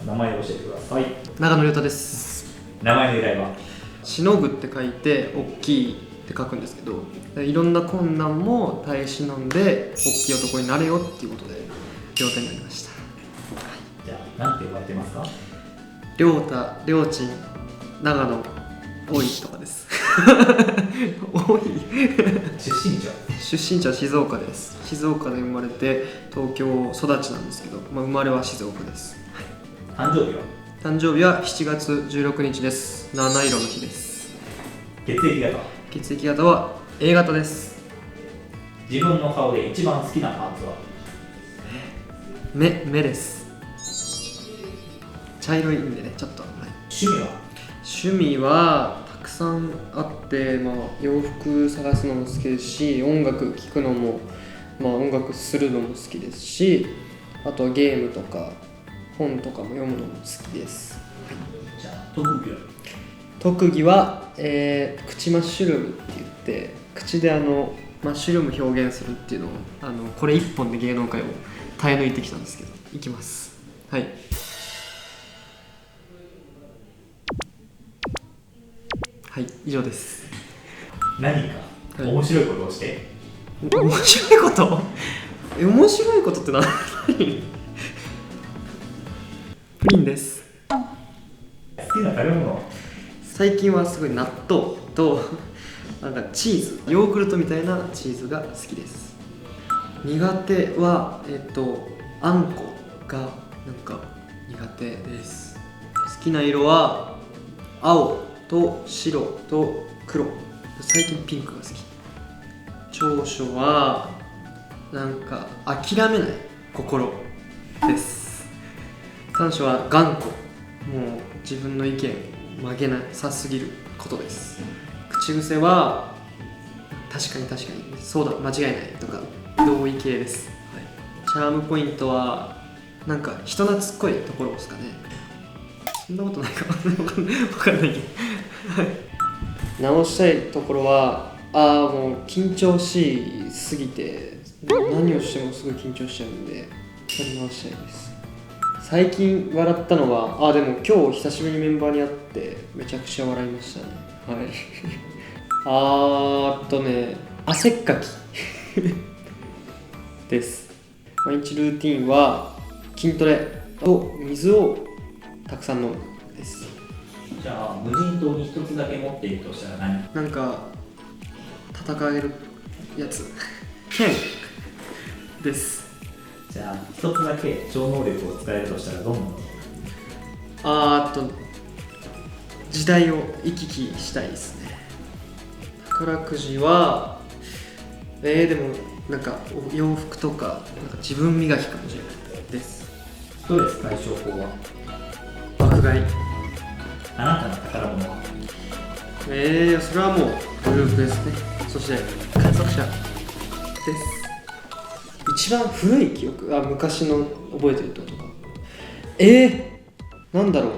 名前を教えてください。長野亮太です。名前の由来は？しのぐって書いて大きいって書くんですけど、いろんな困難も耐え忍んで大きい男になれよっていうことで亮太になりました。じゃあ何て呼ばれてますか？亮太、亮ちん、長野、多いとかです。多い。出身地は静岡です。静岡で生まれて東京育ちなんですけど、生まれは静岡です。誕生日は？誕生日は7月16日です。七色の日です。血液型は？血液型は A 型です。自分の顔で一番好きなパーツは？目です。茶色いんでね、ちょっと、趣味は？趣味はたくさんあって、洋服探すのも好きですし、音楽聴くのも、音楽するのも好きですし、あとはゲームとか本とかも読むのも好きです。じゃあ特技は？特技は、口マッシュルームって言って、口でマッシュルーム表現するっていうのをこれ一本で芸能界を耐え抜いてきたんですけど、いきます。はい。はい、以上です。何か面白いことをして、面白いこと？面白いことって何？プリンです。好きな食べ物は？最近はすごい納豆とチーズ、ヨーグルトみたいなチーズが好きです。苦手はあんこが苦手です。好きな色は青と白と黒。最近ピンクが好き。長所は諦めない心です。短所は頑固。もう自分の意見曲げなさすぎることです。口癖は確かにそうだ間違いないとか同意系です。チャームポイントは人懐っこいところですかね。そんなことないか分かんないけど直したいところはもう緊張しすぎて何をしてもすごい緊張しちゃうんで、それ直したいです。最近笑ったのはでも今日久しぶりにメンバーに会ってめちゃくちゃ笑いましたね。汗っかきです。毎日ルーティンは筋トレと水をたくさん飲むです。じゃあ無人島に一つだけ持っているとしたら何？戦えるやつ剣です。じゃあ一つだけ超能力を使えるとしたらどんなの？時代を行き来したいですね。宝くじはでも洋服とか自分磨きかもしれないです。ストレス解消法は？爆買い。あなたの宝物は？それはもうグループですね。そして観測者です。一番古い記憶昔の覚えてるってことか。なんだろう、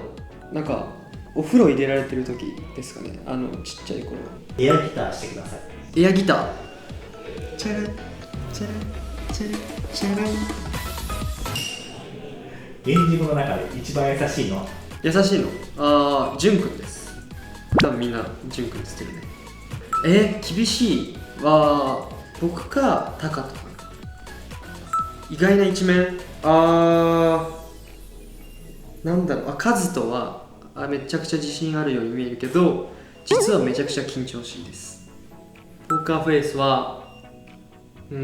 お風呂入れられてる時ですかね。ちっちゃい頃。エアギターしてください。エアギター。チャラチャラチャラチャラ。源氏の中で一番優しいのは？優しいのジュン君です。多分みんなジュン君って言ってるね。厳しいは僕かタカとか。意外な一面カズとはめちゃくちゃ自信あるように見えるけど実はめちゃくちゃ緊張しいです。ポーカーフェイスは要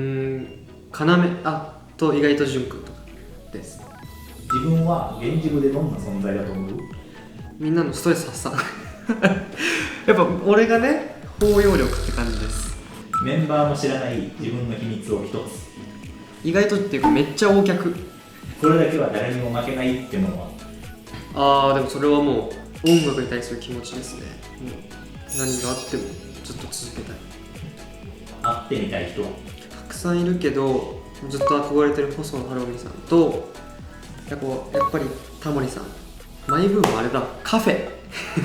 と意外とジュン君とかです。自分は源氏部でどんな存在だと思う？みんなのストレス発散やっぱ俺がね包容力って感じです。メンバーの知らない自分の秘密を一つ。意外とっていうかめっちゃ大脚。これだけは誰にも負けないってものは？でもそれはもう音楽に対する気持ちですね。何があってもずっと続けたい。会ってみたい人は？たくさんいるけどずっと憧れてる細野晴臣さんとやっぱりタモリさん。マイブームあれだ、カフェ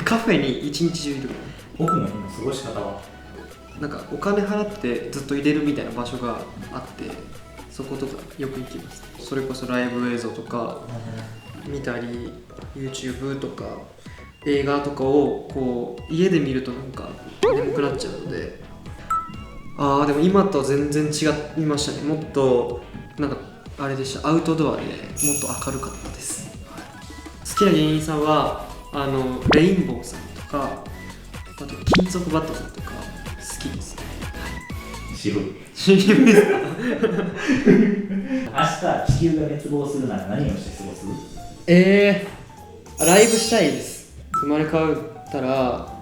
カフェに一日中いる。僕の日の過ごし方は？お金払ってずっと入れるみたいな場所があって、そことかよく行きます。それこそライブ映像とか見たり YouTube とか映画とかをこう家で見るとなんか眠くなっちゃうので、でも今とは全然違いましたね。もっとなんかあれでした、アウトドアで、もっと明るかったです。好きな芸人さんはレインボーさんとか、あと金属バットさんとか好きですね。渋い。渋いですか？明日地球が滅亡するなら何をして過ごす？ライブしたいです。生まれ変わったら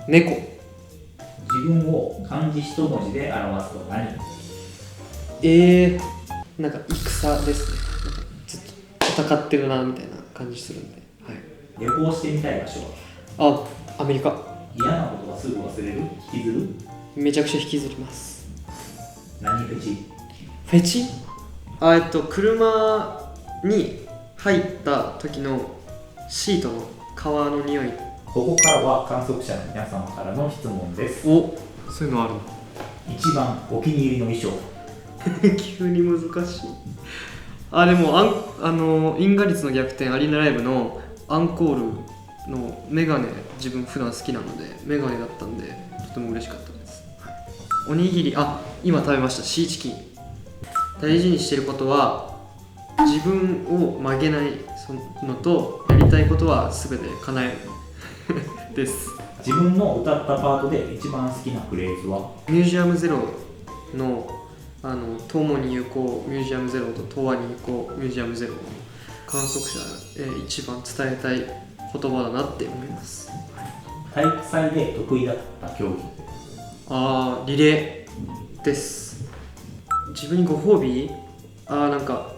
猫。自分を漢字一文字で表すと何？なんか戦ですね。なんかずっと戦ってるなみたいな感じするんで、はい、旅行してみたい場所は？アメリカ。嫌なことはすぐ忘れる？引きずる？めちゃくちゃ引きずります。何フェチ？フェチ？車に入った時のシートの革の匂い。ここからは観測者の皆様からの質問です。そういうのあるの？一番お気に入りの衣装。急に難しい。でもインガリツの逆転アリーナライブのアンコールのメガネ、自分普段好きなのでメガネだったんでとても嬉しかったです。おにぎり、今食べました。シーチキン。大事にしてることは自分を曲げないのと、やりたいことは全て叶えるです。自分の歌ったパートで一番好きなフレーズは？ミュージアムゼロの共に行こうミュージアムゼロと永遠に行こうミュージアムゼロを観測者へ一番伝えたい言葉だなって思います。体育祭で得意だった競技？リレーです。自分にご褒美？なんか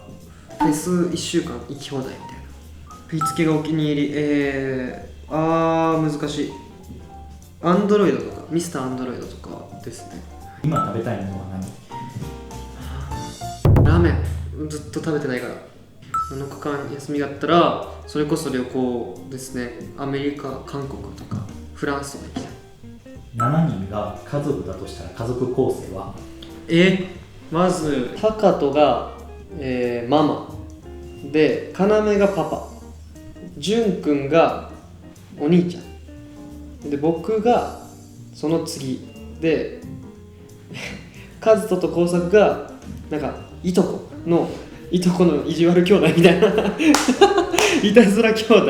フェス1週間行き放題みたいな。振り付けがお気に入り、難しい。アンドロイドとかミスターアンドロイドとかですね。今食べたいものは何？ラーメン。ずっと食べてないから。7日間休みがあったらそれこそ旅行ですね。アメリカ、韓国とかフランスとか行きたい。7人が家族だとしたら家族構成は？まずタカトが、ママで、カナメがパパ、ジュン君がお兄ちゃんで、僕がその次でカズトと工作がなんかいとこの意地悪兄弟みたいないたずら兄弟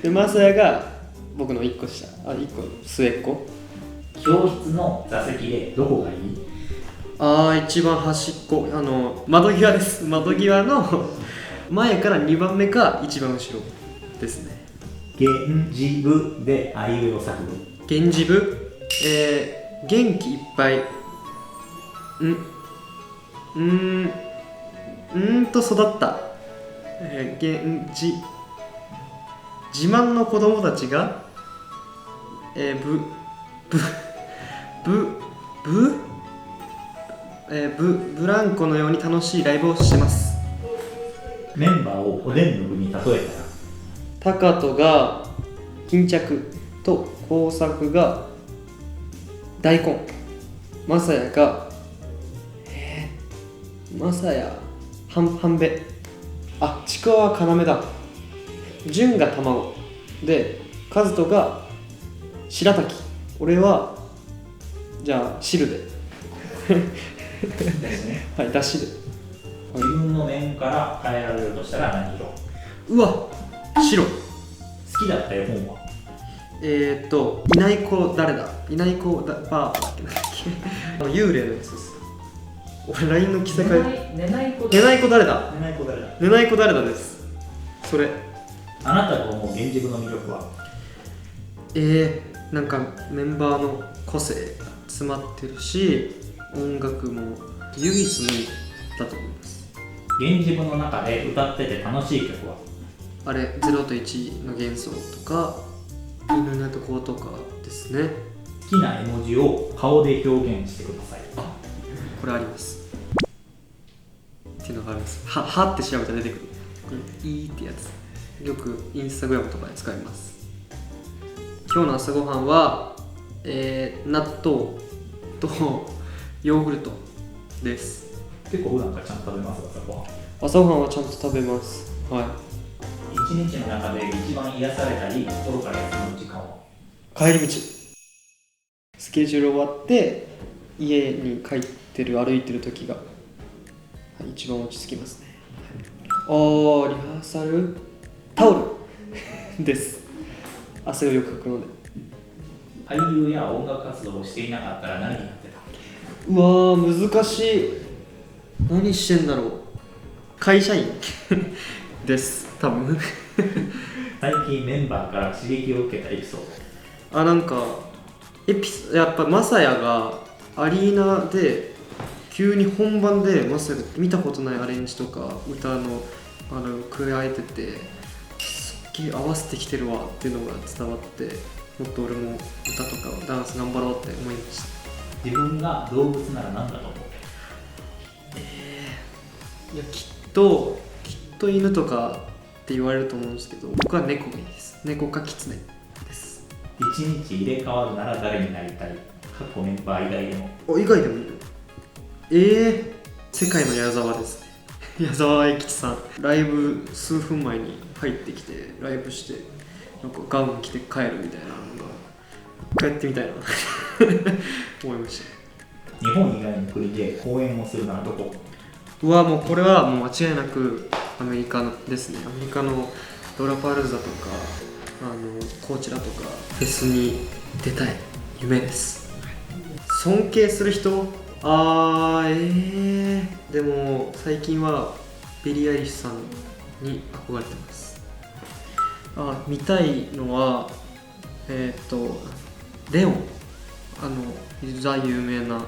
で、マサヤが僕の1個下、1個末っ子。教室の座席でどこがいい？一番端っこ、窓際です。窓際の前から2番目か一番後ろですね。源氏部であいうえお作文。源氏部、元気いっぱい育った、源氏自慢の子供たちが、ブランコのように楽しいライブをしてます。メンバーをおでんの具に例えたら？タカトが巾着と工作が大根、マサヤが半べ、ちくわは要だ。ジュンが卵で、カズトが白滝、俺はじゃあ汁でですね。はい、だしで。自分の面から変えられるとしたら何色？うわ、白。好きだった絵本は？いない子誰だ？いない子だバーだっけ幽霊のやつです。俺 LINE の着せ替え。寝ない子誰だ？寝ない子誰だです。それ。あなたが思う源氏部の魅力は？なんかメンバーの個性が詰まってるし、音楽も唯一無二だと思います。源氏部の中で歌ってて楽しい曲は？0と1の幻想とか犬のとこうとかですね。好きな絵文字を顔で表現してください。これありますっていうのがあるんです。はって調べたら出てくる。いいってやつ。よくインスタグラムとかで使います。今日の朝ごはんは、納豆とヨーグルトです。結構普段からちゃんと食べますか？朝ごはん。朝ごはんはちゃんと食べます。はい。一日の中で一番癒されたり心から休む時間は？帰り道。スケジュール終わって家に帰ってる歩いてる時が、はい、一番落ち着きますね。リハーサルタオルです汗をよくかくので。俳優や音楽活動をしていなかったら何やってた？うわー難しい。何してんだろう。会社員です多分最近メンバーから刺激を受けたエピソード。なんかやっぱマサヤがアリーナで急に本番でマサヤが見たことないアレンジとか歌の加えてて、すっげえ合わせてきてるわっていうのが伝わって、もっと俺も歌とかダンス頑張ろうって思いました。自分が動物なら何だと思う？いやきっと犬とかって言われると思うんですけど、僕は猫がいいです。猫かキツネです。一日入れ替わるなら誰になりたい？過去メンバー以外でも。以外でもいる？世界の矢沢ですね。矢沢永吉さん、ライブ数分前に入ってきてライブして、なんかガウン着て帰るみたいなのがやってみたいな思いました。日本以外の国で公演をするならどこ？もうこれはもう間違いなくアメリカですね。アメリカのロラパルーザとかコーチラとかフェスに出たい夢です。尊敬する人、でも最近はビリー・アイリッシュさんに憧れてます。見たいのはレオン、ザ有名な、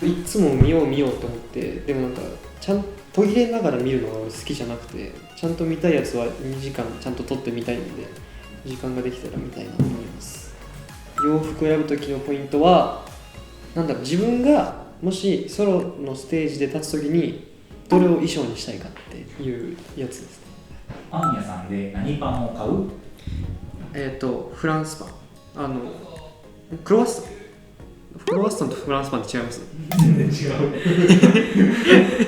いつも見ようと思って、でもなんかちゃんと途切れながら見るのが好きじゃなくて、ちゃんと見たいやつは2時間ちゃんと撮ってみたいんで、時間ができたら見たいなと思います。洋服選ぶ時のポイントは自分がもしソロのステージで立つ時にどれを衣装にしたいかっていうやつですね。パン屋さんで何パンを買う？フランスパン、クロワッサン。クロワッサンとフランスパンって違います？全然違う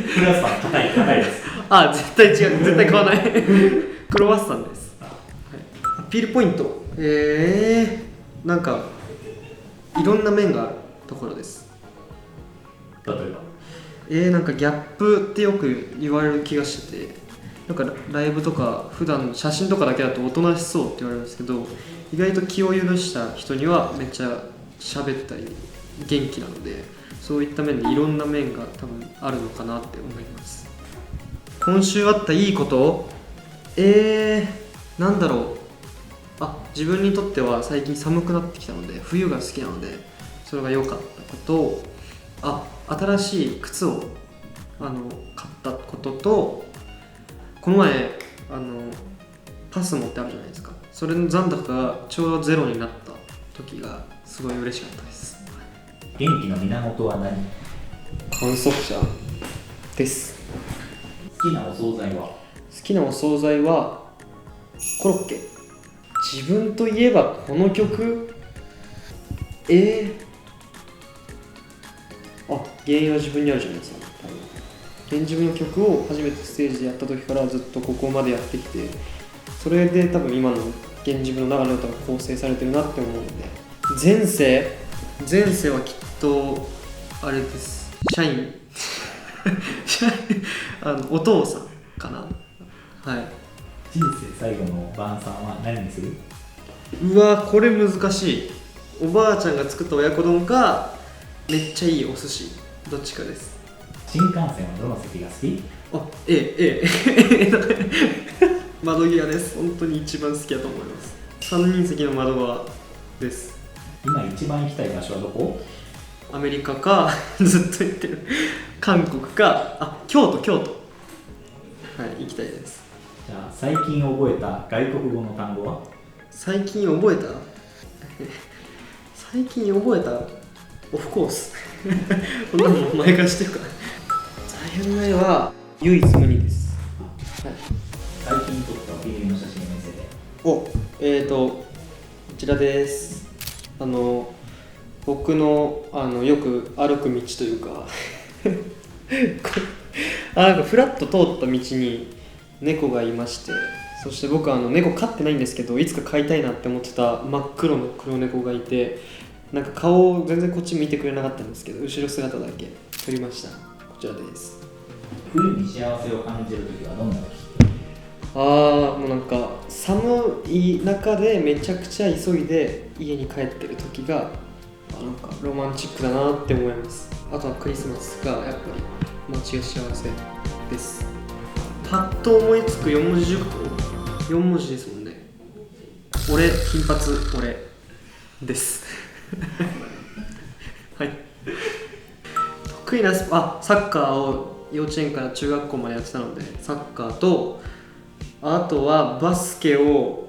フランスパン硬いです。絶対違う、絶対買わないクロワッサンです。アピールポイント、なんかいろんな面があるところです。例えばなんかギャップってよく言われる気がしてて、なんかライブとか普段写真とかだけだとおとなしそうって言われるんですけど、意外と気を許した人にはめっちゃ喋ったり元気なので、そういった面でいろんな面が多分あるのかなって思います。今週あったいいこと、なんだろう。自分にとっては最近寒くなってきたので冬が好きなので、それが良かったこと、新しい靴を買ったことと、この前パスモってあるじゃないですか。それの残高がちょうどゼロになった時がすごい嬉しかったです。元気の源は何？観測者です。好きなお惣菜は？好きなお惣菜はコロッケ。自分といえばこの曲、原因は自分にあるじゃないですか。自分の曲を初めてステージでやった時からずっとここまでやってきて、それで多分今の自分の中の歌が構成されてるなって思うので、前世はきっとあれです。社員お父さんかな。人生最後の晩餐は何にする？これ難しい。おばあちゃんが作った親子丼かめっちゃいいお寿司、どっちかです。新幹線はどの席が好き？窓際です。本当に一番好きだと思います。3人席の窓側です。今一番行きたい場所はどこ？アメリカかずっと言ってる韓国か京都行きたいです。じゃあ最近覚えた外国語の単語は？最近覚えたオフコースこんなの前からしてるから大変前は唯一無二です。最近撮ったお気に入りの写真を見せて。こちらです。僕のよく歩く道というかなんかフラッと通った道に猫がいまして、そして僕は猫飼ってないんですけど、いつか飼いたいなって思ってた真っ黒の黒猫がいて、なんか顔を全然こっち見てくれなかったんですけど、後ろ姿だけ撮りました。こちらです。冬に幸せを感じるときはどんな時？もうなんか寒い中でめちゃくちゃ急いで家に帰ってる時がなんかロマンチックだなって思います。あとはクリスマスがやっぱり街が幸せです。パッと思いつく4文字熟語、4文字ですもんね。俺、金髪、俺ですはい。得意なサッカーを幼稚園から中学校までやってたので、サッカーと、あとはバスケを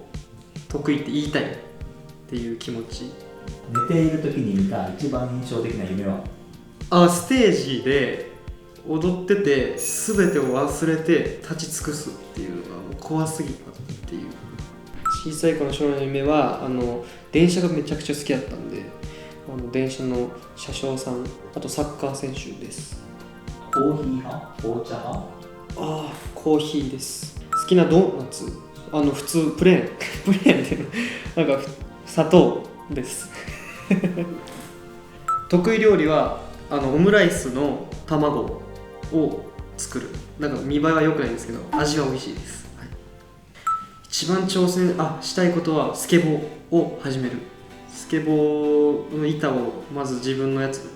得意って言いたいっていう気持ち。寝ている時に見た一番印象的な夢は？ステージで踊ってて全てを忘れて立ち尽くすっていうのがもう怖すぎたっていう。小さい頃の将来の夢は電車がめちゃくちゃ好きだったんで、電車の車掌さん、あとサッカー選手です。コーヒー派？紅茶派？コーヒーです。好きなドーナツ、普通プレーンプレーンってなんか砂糖です得意料理はオムライスの卵を作る。なんか見栄えは良くないんですけど味は美味しいです、はい。一番挑戦したいことはスケボーを始める。スケボーの板をまず自分のやつ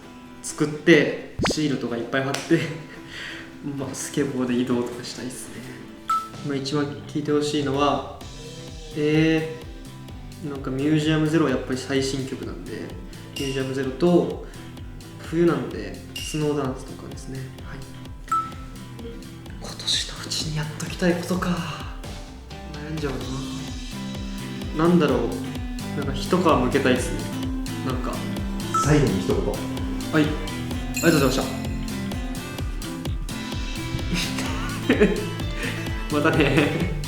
作ってシールとかいっぱい貼ってスケボーで移動とかしたいですね。一番聞いてほしいのはなんかミュージアムゼロはやっぱり最新曲なんで、ミュージアムゼロと冬なんでスノーダンスとかですね、はい。今年のうちにやっときたいことか、悩んじゃうな。なんだろう、なんか一皮むけたいですね。なんか最後に一言。はい、ありがとうございましたまたね